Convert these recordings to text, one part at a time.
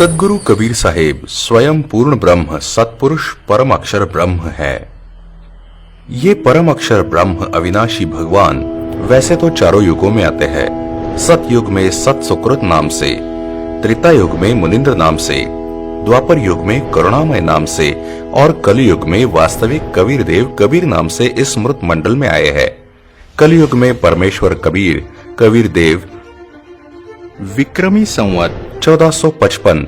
सद्गुरु कबीर साहेब स्वयं पूर्ण ब्रह्म सत्पुरुष परम अक्षर ब्रह्म है। ये परम अक्षर ब्रह्म अविनाशी भगवान वैसे तो चारों युगों में आते हैं। सतयुग में सत सुकृत नाम से, त्रेता युग में मुनिंद्र नाम से, द्वापर युग में करुणामय नाम से और कलयुग में वास्तविक कबीर देव कबीर नाम से इस मृत मंडल में आए हैं। कलयुग में परमेश्वर कबीर कबीर देव विक्रमी संवत 1455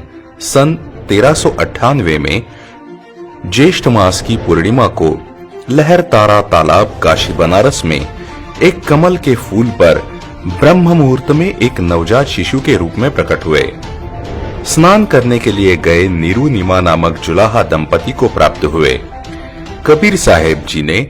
सन 1398 में ज्येष्ठ मास की पूर्णिमा को लहर तारा तालाब काशी बनारस में एक कमल के फूल पर ब्रह्म मुहूर्त में एक नवजात शिशु के रूप में प्रकट हुए। स्नान करने के लिए गए नीरू नीमा नामक जुलाहा दंपति को प्राप्त हुए। कबीर साहेब जी ने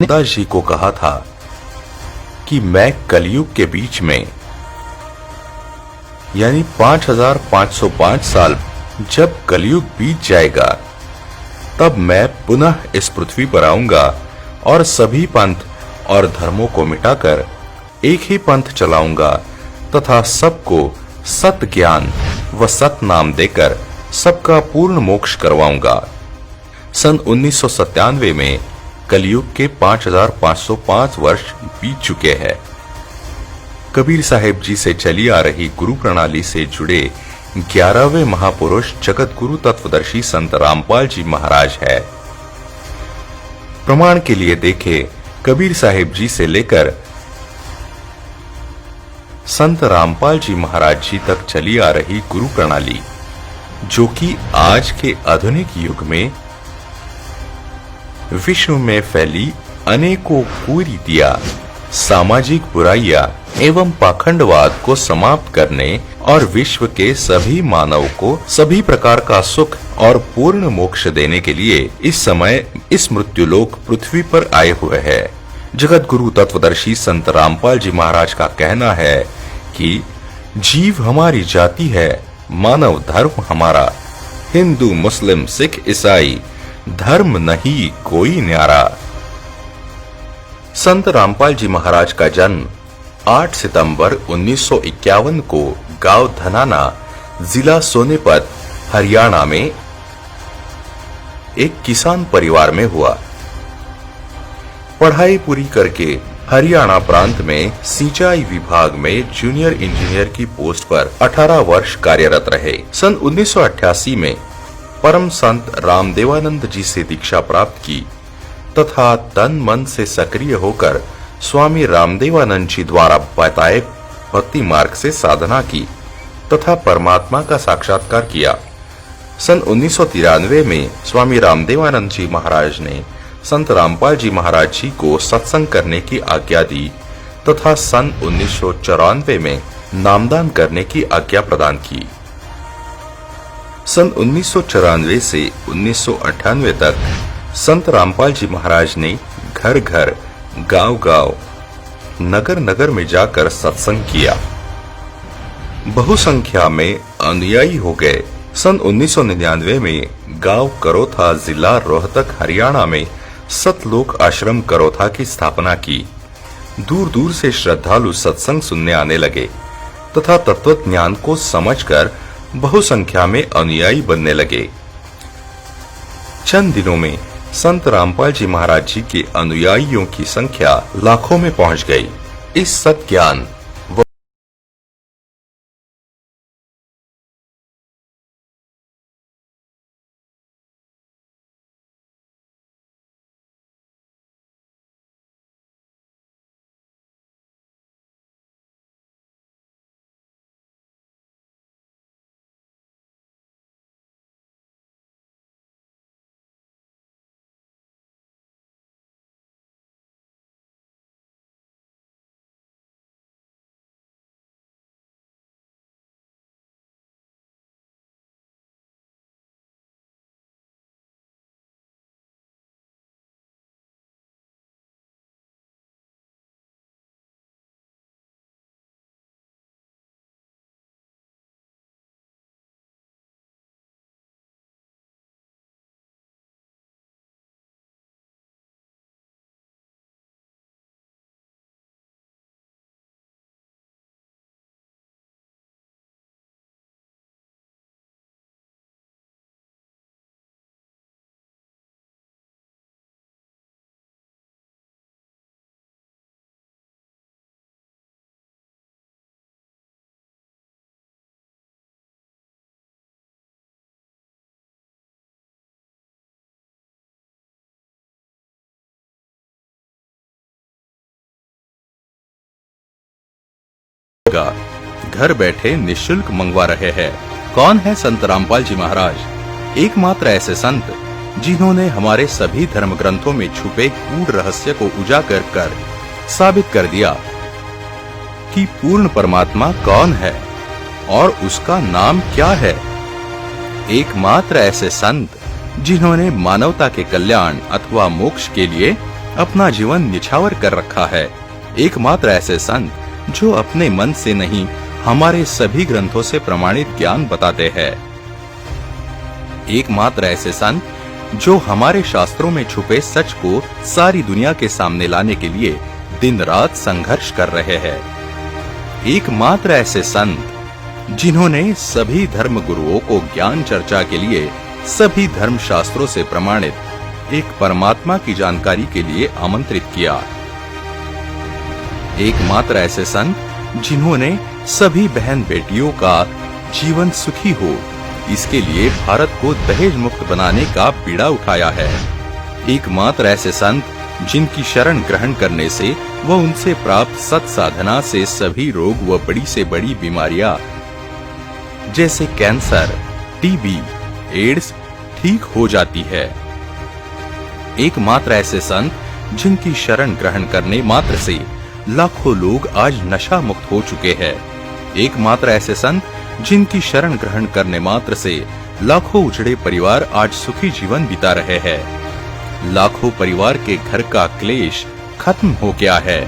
पिताजी को कहा था कि मैं कलयुग के बीच में यानी 5505 साल जब कलयुग बीत जाएगा तब मैं पुनः इस पृथ्वी पर आऊंगा और सभी पंथ और धर्मों को मिटाकर एक ही पंथ चलाऊंगा तथा सबको सत ज्ञान व सत नाम देकर सबका पूर्ण मोक्ष करवाऊंगा। सन 1997 में कलयुग के 5505 वर्ष बीत चुके हैं। कबीर साहेब जी से चली आ रही गुरु प्रणाली से जुड़े 11वें महापुरुष जगत गुरु तत्वदर्शी संत रामपाल जी महाराज है। प्रमाण के लिए देखें कबीर साहिब जी से लेकर संत रामपाल जी महाराज जी तक चली आ रही गुरु प्रणाली, जो कि आज के आधुनिक युग में विश्व में फैली अनेकों कुरीतियां, सामाजिक बुराइयां एवं पाखंडवाद को समाप्त करने और विश्व के सभी मानव को सभी प्रकार का सुख और पूर्ण मोक्ष देने के लिए इस समय इस मृत्युलोक पृथ्वी पर आए हुए हैं। जगत गुरु तत्वदर्शी संत रामपाल जी महाराज का कहना है कि जीव हमारी जाति है, मानव धर्म हमारा, हिंदू मुस्लिम सिख ईसाई धर्म नहीं कोई न्यारा। संत रामपाल जी महाराज का जन्म 8 सितंबर 1951 को गांव धनाना, जिला सोनीपत, हरियाणा में एक किसान परिवार में हुआ। पढ़ाई पूरी करके हरियाणा प्रांत में सिंचाई विभाग में जूनियर इंजीनियर की पोस्ट पर 18 वर्ष कार्यरत रहे। सन 1988 में परम संत रामदेवानंद जी से दीक्षा प्राप्त की तथा तन मन से सक्रिय होकर स्वामी रामदेवानंद जी द्वारा बताए भक्ति मार्ग से साधना की तथा परमात्मा का साक्षात्कार किया। सन 1993 में स्वामी रामदेवानंद जी महाराज ने संत रामपाल जी महाराज जी को सत्संग करने की आज्ञा दी तथा सन 1994 में नामदान करने की आज्ञा प्रदान की। सन 1994 से 1998 तक संत रामपाल जी महाराज ने घर घर, गांव गांव, नगर नगर में जाकर सत्संग किया। बहुसंख्या में अनुयायी हो गए। सन 1999 में गांव करोथा, जिला रोहतक, हरियाणा में सतलोक आश्रम करोथा की स्थापना की। दूर दूर से श्रद्धालु सत्संग सुनने आने लगे तथा तत्व ज्ञान को समझकर बहुसंख्या में अनुयायी बनने लगे। चंद दिनों में संत रामपाल जी महाराज जी के अनुयायियों की संख्या लाखों में पहुंच गई। इस सत ज्ञान घर बैठे निशुल्क मंगवा रहे हैं। कौन है संत रामपाल जी महाराज? एकमात्र ऐसे संत जिन्होंने हमारे सभी धर्म ग्रंथों में छुपे गूढ़ रहस्य को उजागर कर साबित कर दिया कि पूर्ण परमात्मा कौन है और उसका नाम क्या है। एकमात्र ऐसे संत जिन्होंने मानवता के कल्याण अथवा मोक्ष के लिए अपना जीवन निछावर कर रखा है। एकमात्र ऐसे संत जो अपने मन से नहीं हमारे सभी ग्रंथों से प्रमाणित ज्ञान बताते हैं। एकमात्र ऐसे संत जो हमारे शास्त्रों में छुपे सच को सारी दुनिया के सामने लाने के लिए दिन रात संघर्ष कर रहे हैं। एकमात्र ऐसे संत जिन्होंने सभी धर्म गुरुओं को ज्ञान चर्चा के लिए सभी धर्म शास्त्रों से प्रमाणित एक परमात्मा की जानकारी के लिए आमंत्रित किया। एकमात्र ऐसे संत जिन्होंने सभी बहन बेटियों का जीवन सुखी हो, इसके लिए भारत को दहेज मुक्त बनाने का बीड़ा उठाया है। एकमात्र ऐसे संत जिनकी शरण ग्रहण करने से व उनसे प्राप्त सत साधना से सभी रोग व बड़ी से बड़ी बीमारियां जैसे कैंसर, टीबी, एड्स ठीक हो जाती है। एकमात्र ऐसे संत जिनकी शरण ग्रहण करने मात्र से लाखों लोग आज नशा मुक्त हो चुके हैं। एकमात्र ऐसे संत जिनकी शरण ग्रहण करने मात्र से लाखों उजड़े परिवार आज सुखी जीवन बिता रहे हैं। लाखों परिवार के घर का क्लेश खत्म हो गया है।